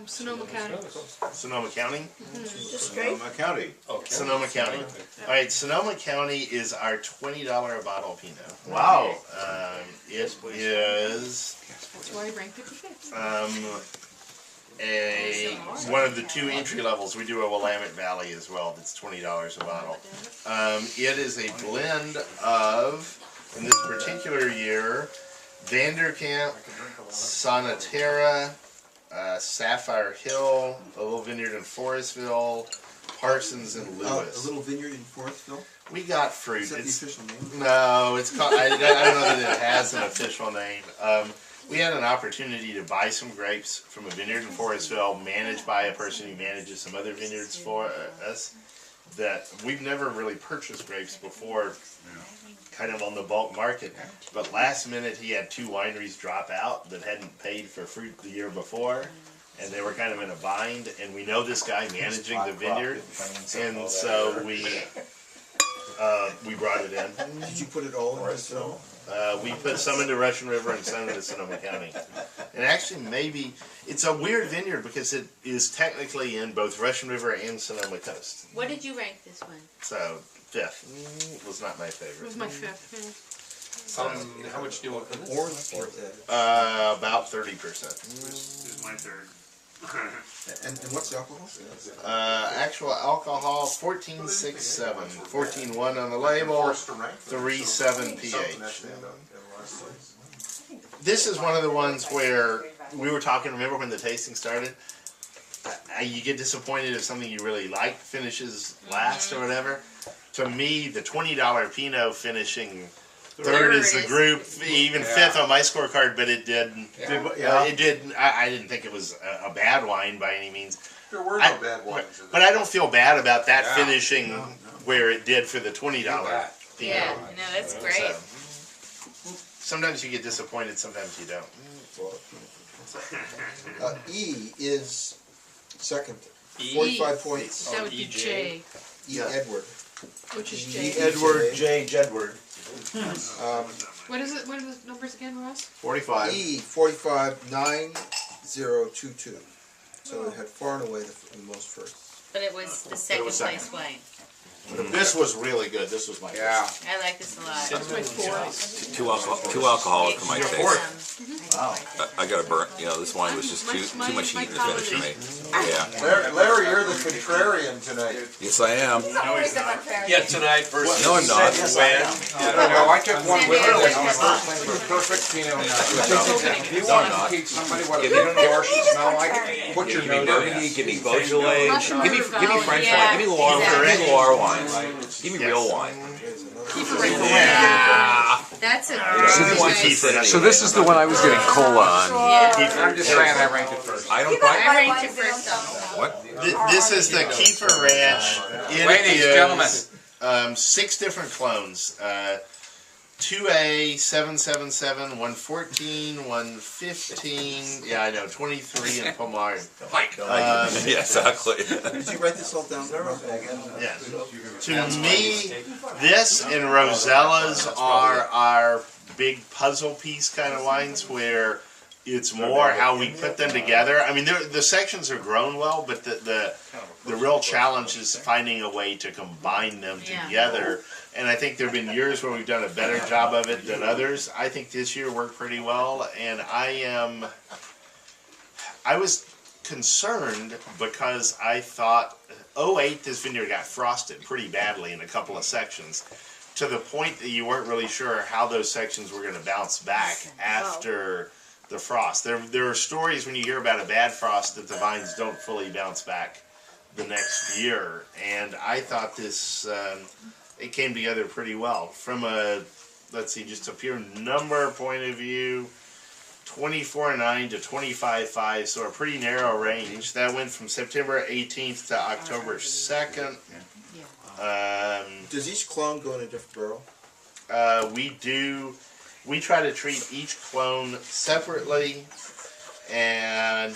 Sonoma County. Sonoma County? Sonoma County. Okay. Sonoma County. Alright, Sonoma County is our $20 a bottle Pinot. Wow. It is That's why I ranked it fifth. one of the two entry levels. We do a Willamette Valley as well. That's $20 a bottle. It is a blend of, in this particular year, Vanderkamp, Sonatera, Sapphire Hill, a little vineyard in Forestville, Parsons, and Lewis. A little vineyard in Forestville? We got fruit. Is that the official name? No, it's called. I don't know that it has an official name. We had an opportunity to buy some grapes from a vineyard in Forestville, managed by a person who manages some other vineyards for us. That we've never really purchased grapes before, kind of on the bulk market. But last minute, he had two wineries drop out that hadn't paid for fruit the year before. And they were kind of in a bind, and we know this guy managing the vineyard, and so we brought it in. Did you put it all in Sonoma? We put some into Russian River and some into Sonoma County. And actually, maybe it's a weird vineyard because it is technically in both Russian River and Sonoma Coast. What did you rank this one? So fifth was not my favorite. It was my fifth. How much do you want for this? Orange or About 30%. This is my third. and what's the alcohol? Actual alcohol 14.67, 14.1 on the label, 3.7 pH. This is one of the ones where we were talking. Remember when the tasting started? You get disappointed if something you really like finishes last or whatever. To me, the $20 Pinot finishing third is the group, even fifth on my scorecard, but it didn't. It didn't. I didn't think it was a bad wine by any means. There were no bad wines. But I don't feel bad about that finishing where it did for the $20 Pinot. Yeah, no, that's great. So, sometimes you get disappointed, sometimes you don't. E is second. 45 points. That would be J, E. Edward. which is E. J. Edward. J. Jedward. What is it? What are the numbers again, Ross? 45. E 459022. So it had far and away the most first. But it was the second second. place wine. This was really good. This was my first. I like this a lot. That's my fourth. Too alcoholic for my Your taste. Wow. I got a burnt. You know, this wine was just too much heat to finish for me. Yeah. Larry, you're the contrarian tonight. Yes, I am. Yeah, tonight versus. No, I'm not. No, I took one with her. That's my first thing. It was perfect. You know, if you want to teach somebody what a Pinot should smell like, put your Give me nose in Burgundy. it. Give me Beaujolais. Russian Give me River French Yeah, wine. Give me Loire. exactly. Give me Loire wine. Give me real wine. Keefer ranked Yeah. That's a So this is the one I was getting cola on. Yeah. I'm just saying I ranked it first. I don't. I ranked it first though. What? This is the Keefer Ranch. It Ladies, gentlemen. is 6 different clones. 2A, 777, 114, 115, yeah I know, 23 and Pomard. Yeah, exactly. Did you write this all down? Yeah. To me, this and Rosella's are our big puzzle piece kind of wines where it's more how we put them together. I mean, the sections are grown well, but the real challenge is finding a way to combine them together. And I think there have been years where we've done a better job of it than others. I think this year worked pretty well, and I was concerned because I thought 08 this vineyard got frosted pretty badly in a couple of sections, to the point that you weren't really sure how those sections were going to bounce back after the frost. There are stories when you hear about a bad frost that the vines don't fully bounce back the next year, and I thought this it came together pretty well from a, let's see, just a pure number point of view. 24.9 to 25.5, so a pretty narrow range. That went from September 18th to October 2nd. Does each clone go in a different barrel? We try to treat each clone separately, and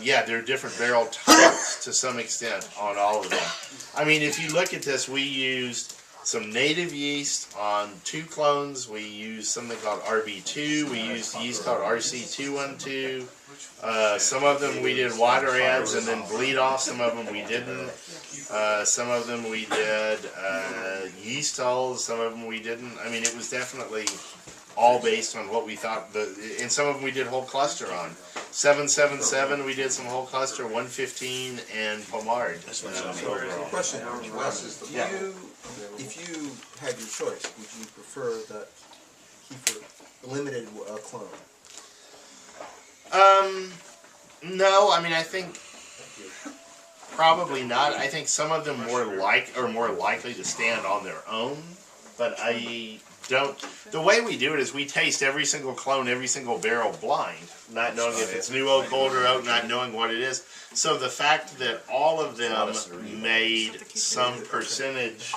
yeah, there are different barrel types to some extent on all of them. I mean, if you look at this, we used some native yeast on 2 clones. We used something called RB2. We used yeast called RC212. Some of them we did water adds and then bleed off. Some of them we didn't. Some of them we did yeast hulls. Some of them we didn't. I mean, it was definitely all based on what we thought. And some of them we did whole cluster on. 777 we did some whole cluster. 115 and pomard. Question, Wes, if you had your choice, would you prefer that Keefer limited clone? No, I mean, I think probably not. I think some of them are more likely to stand on their own, but I don't. The way we do it is we taste every single clone, every single barrel blind, not knowing if it's new oak, older oak, not knowing what it is. So the fact that all of them made some percentage,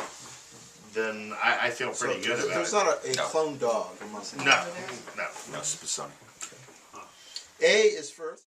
then I feel pretty good about it. There's not a clone dog. No. No, Smithsonian. A is first.